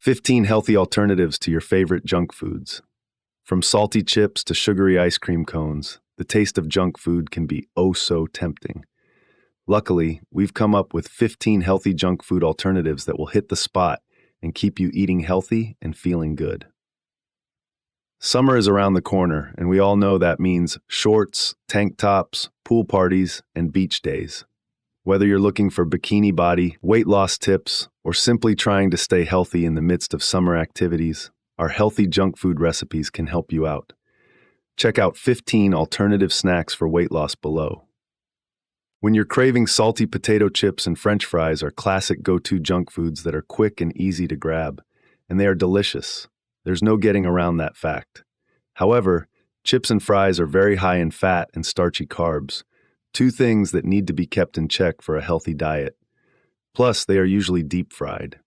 15 healthy alternatives to your favorite junk foods. From salty chips to sugary ice cream cones, the taste of junk food can be oh so tempting. Luckily, we've come up with 15 healthy junk food alternatives that will hit the spot and keep you eating healthy and feeling good. Summer is around the corner, and we all know that means shorts, tank tops, pool parties, and beach days. Whether you're looking for bikini body, weight loss tips, or simply trying to stay healthy in the midst of summer activities, our healthy junk food recipes can help you out. Check out 15 alternative snacks for weight loss below. When you're craving salty potato chips and French fries are classic go-to junk foods that are quick and easy to grab, and they are delicious. There's no getting around that fact. However, chips and fries are very high in fat and starchy carbs, two things that need to be kept in check for a healthy diet. Plus, they are usually deep fried.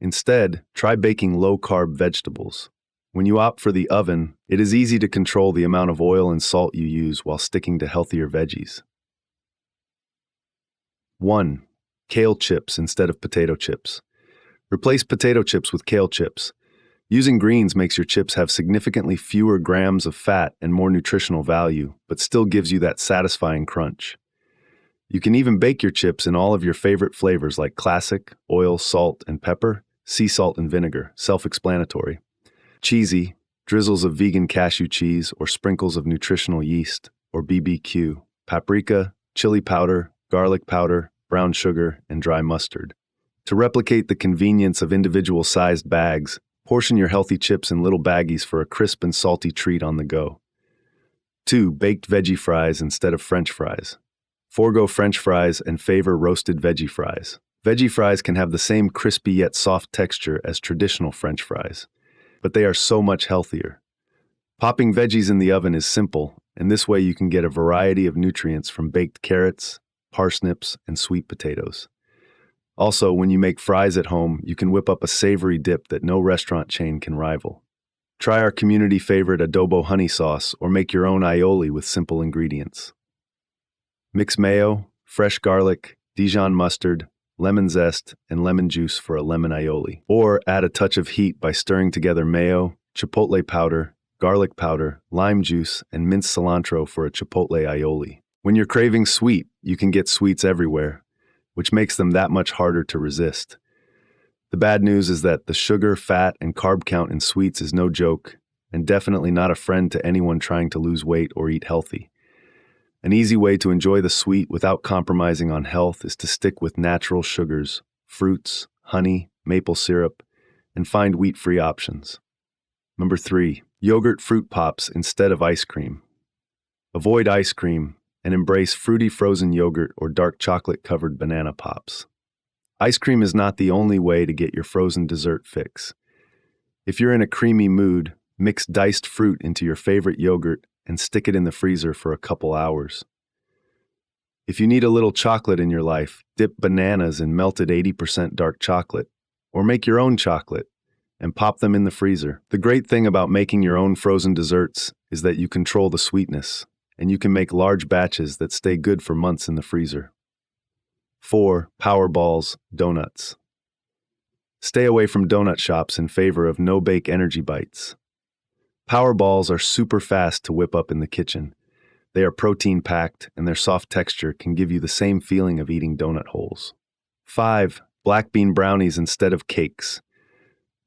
Instead, try baking low-carb vegetables. When you opt for the oven, it is easy to control the amount of oil and salt you use while sticking to healthier veggies. 1. Kale chips instead of potato chips. Replace potato chips with kale chips. Using greens makes your chips have significantly fewer grams of fat and more nutritional value, but still gives you that satisfying crunch. You can even bake your chips in all of your favorite flavors like classic, oil, salt, and pepper, sea salt and vinegar, self-explanatory. Cheesy, drizzles of vegan cashew cheese or sprinkles of nutritional yeast, or BBQ, paprika, chili powder, garlic powder, brown sugar, and dry mustard. To replicate the convenience of individual-sized bags, portion your healthy chips in little baggies for a crisp and salty treat on the go. 2. Baked veggie fries instead of French fries. Forgo French fries and favor roasted veggie fries. Veggie fries can have the same crispy yet soft texture as traditional French fries, but they are so much healthier. Popping veggies in the oven is simple, and this way you can get a variety of nutrients from baked carrots, parsnips, and sweet potatoes. Also, when you make fries at home, you can whip up a savory dip that no restaurant chain can rival. Try our community favorite adobo honey sauce or make your own aioli with simple ingredients. Mix mayo, fresh garlic, Dijon mustard, lemon zest, and lemon juice for a lemon aioli. Or add a touch of heat by stirring together mayo, chipotle powder, garlic powder, lime juice, and minced cilantro for a chipotle aioli. When you're craving sweet, you can get sweets everywhere, which makes them that much harder to resist. The bad news is that the sugar, fat, and carb count in sweets is no joke, and definitely not a friend to anyone trying to lose weight or eat healthy. An easy way to enjoy the sweet without compromising on health is to stick with natural sugars, fruits, honey, maple syrup, and find wheat-free options. Number 3. Yogurt fruit pops instead of ice cream. Avoid ice cream and embrace fruity frozen yogurt or dark chocolate-covered banana pops. Ice cream is not the only way to get your frozen dessert fix. If you're in a creamy mood, mix diced fruit into your favorite yogurt and stick it in the freezer for a couple hours. If you need a little chocolate in your life, dip bananas in melted 80% dark chocolate, or make your own chocolate and pop them in the freezer. The great thing about making your own frozen desserts is that you control the sweetness, and you can make large batches that stay good for months in the freezer. 4. Power balls, donuts. Stay away from donut shops in favor of no-bake energy bites. Power balls are super fast to whip up in the kitchen. They are protein-packed, and their soft texture can give you the same feeling of eating donut holes. 5. Black bean brownies instead of cakes.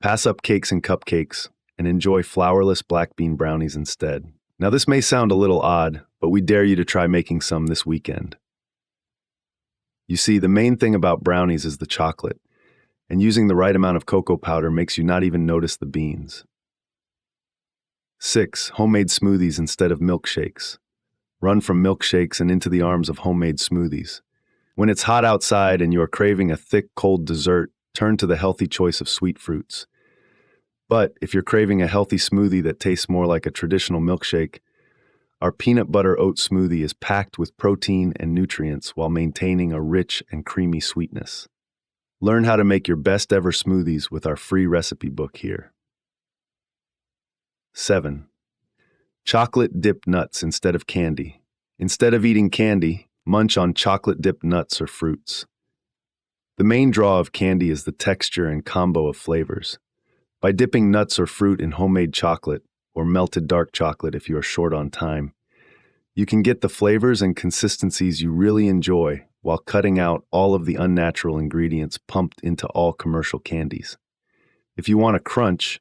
Pass up cakes and cupcakes, and enjoy flourless black bean brownies instead. Now this may sound a little odd, but we dare you to try making some this weekend. You see, the main thing about brownies is the chocolate, and using the right amount of cocoa powder makes you not even notice the beans. 6. Homemade smoothies instead of milkshakes. Run from milkshakes and into the arms of homemade smoothies. When it's hot outside and you are craving a thick, cold dessert, turn to the healthy choice of sweet fruits. But if you're craving a healthy smoothie that tastes more like a traditional milkshake, our peanut butter oat smoothie is packed with protein and nutrients while maintaining a rich and creamy sweetness. Learn how to make your best ever smoothies with our free recipe book here. 7. Chocolate-dipped nuts instead of candy. Instead of eating candy, munch on chocolate-dipped nuts or fruits. The main draw of candy is the texture and combo of flavors. By dipping nuts or fruit in homemade chocolate, or melted dark chocolate if you are short on time, you can get the flavors and consistencies you really enjoy while cutting out all of the unnatural ingredients pumped into all commercial candies. If you want a crunch,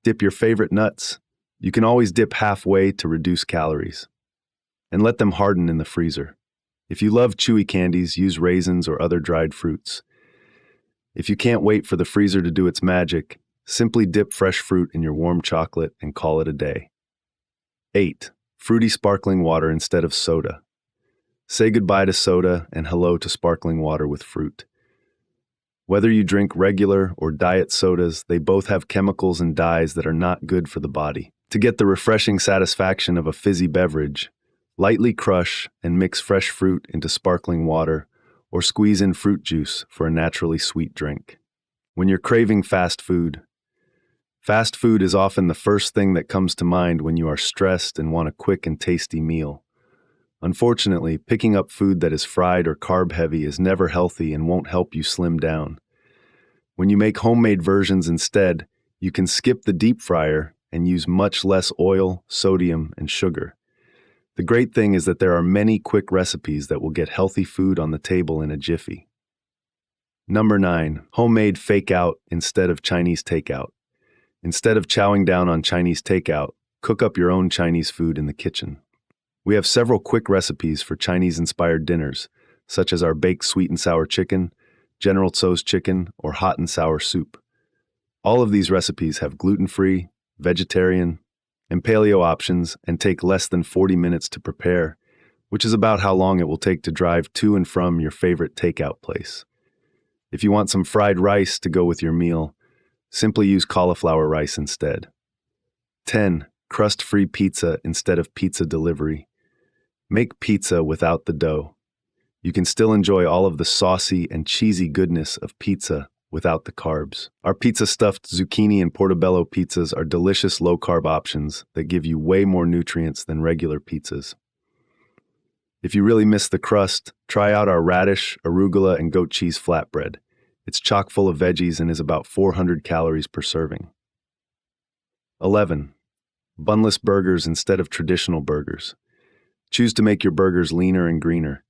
dip your favorite nuts. You can always dip halfway to reduce calories. And let them harden in the freezer. If you love chewy candies, use raisins or other dried fruits. If you can't wait for the freezer to do its magic, simply dip fresh fruit in your warm chocolate and call it a day. 8. Fruity sparkling water instead of soda. Say goodbye to soda and hello to sparkling water with fruit. Whether you drink regular or diet sodas, they both have chemicals and dyes that are not good for the body. To get the refreshing satisfaction of a fizzy beverage, lightly crush and mix fresh fruit into sparkling water or squeeze in fruit juice for a naturally sweet drink. When you're craving fast food is often the first thing that comes to mind when you are stressed and want a quick and tasty meal. Unfortunately, picking up food that is fried or carb-heavy is never healthy and won't help you slim down. When you make homemade versions instead, you can skip the deep fryer and use much less oil, sodium, and sugar. The great thing is that there are many quick recipes that will get healthy food on the table in a jiffy. Number 9. Homemade fake-out instead of Chinese takeout. Instead of chowing down on Chinese takeout, cook up your own Chinese food in the kitchen. We have several quick recipes for Chinese-inspired dinners, such as our baked sweet and sour chicken, General Tso's chicken, or hot and sour soup. All of these recipes have gluten-free, vegetarian, and paleo options and take less than 40 minutes to prepare, which is about how long it will take to drive to and from your favorite takeout place. If you want some fried rice to go with your meal, simply use cauliflower rice instead. 10. Crust-free pizza instead of pizza delivery. Make pizza without the dough. You can still enjoy all of the saucy and cheesy goodness of pizza without the carbs. Our pizza-stuffed zucchini and portobello pizzas are delicious low-carb options that give you way more nutrients than regular pizzas. If you really miss the crust, try out our radish, arugula, and goat cheese flatbread. It's chock full of veggies and is about 400 calories per serving. 11. Bunless burgers instead of traditional burgers. Choose to make your burgers leaner and greener.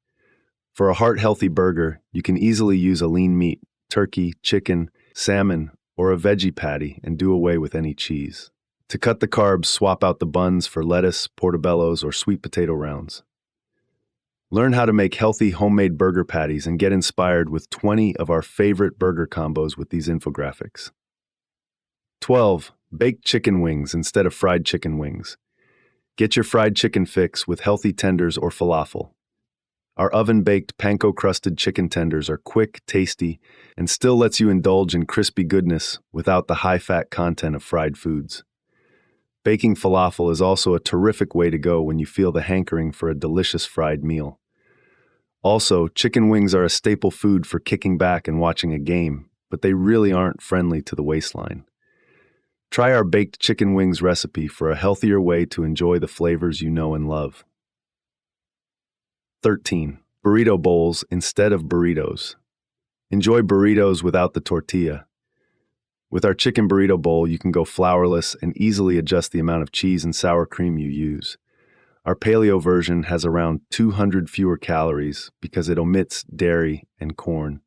For a heart-healthy burger, you can easily use a lean meat, turkey, chicken, salmon, or a veggie patty and do away with any cheese. To cut the carbs, swap out the buns for lettuce, portobellos, or sweet potato rounds. Learn how to make healthy homemade burger patties and get inspired with 20 of our favorite burger combos with these infographics. 12. Baked chicken wings instead of fried chicken wings. Get your fried chicken fix with healthy tenders or falafel. Our oven-baked, panko-crusted chicken tenders are quick, tasty, and still lets you indulge in crispy goodness without the high-fat content of fried foods. Baking falafel is also a terrific way to go when you feel the hankering for a delicious fried meal. Also, chicken wings are a staple food for kicking back and watching a game, but they really aren't friendly to the waistline. Try our baked chicken wings recipe for a healthier way to enjoy the flavors you know and love. 13. Burrito bowls instead of burritos. Enjoy burritos without the tortilla. With our chicken burrito bowl, you can go flourless and easily adjust the amount of cheese and sour cream you use. Our paleo version has around 200 fewer calories because it omits dairy and corn.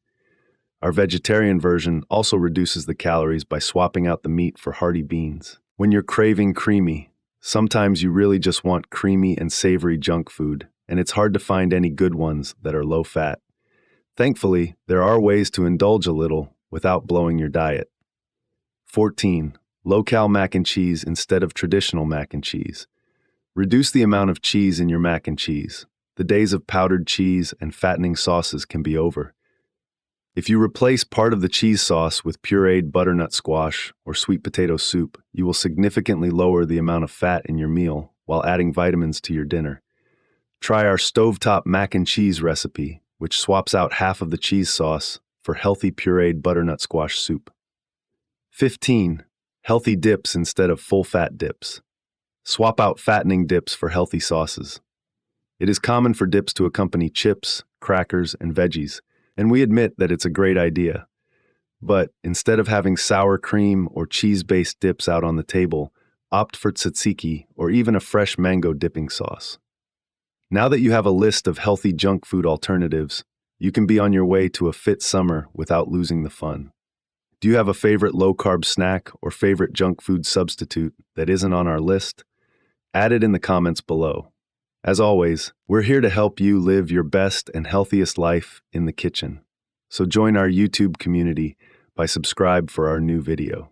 Our vegetarian version also reduces the calories by swapping out the meat for hearty beans. When you're craving creamy, sometimes you really just want creamy and savory junk food, and it's hard to find any good ones that are low-fat. Thankfully, there are ways to indulge a little without blowing your diet. 14. Low-cal mac and cheese instead of traditional mac and cheese. Reduce the amount of cheese in your mac and cheese. The days of powdered cheese and fattening sauces can be over. If you replace part of the cheese sauce with pureed butternut squash or sweet potato soup, you will significantly lower the amount of fat in your meal while adding vitamins to your dinner. Try our stovetop mac and cheese recipe, which swaps out half of the cheese sauce for healthy pureed butternut squash soup. 15. Healthy dips instead of full-fat dips. Swap out fattening dips for healthy sauces. It is common for dips to accompany chips, crackers, and veggies, and we admit that it's a great idea. But instead of having sour cream or cheese-based dips out on the table, opt for tzatziki or even a fresh mango dipping sauce. Now that you have a list of healthy junk food alternatives, you can be on your way to a fit summer without losing the fun. Do you have a favorite low-carb snack or favorite junk food substitute that isn't on our list? Add it in the comments below. As always, we're here to help you live your best and healthiest life in the kitchen. So join our YouTube community by subscribe for our new video.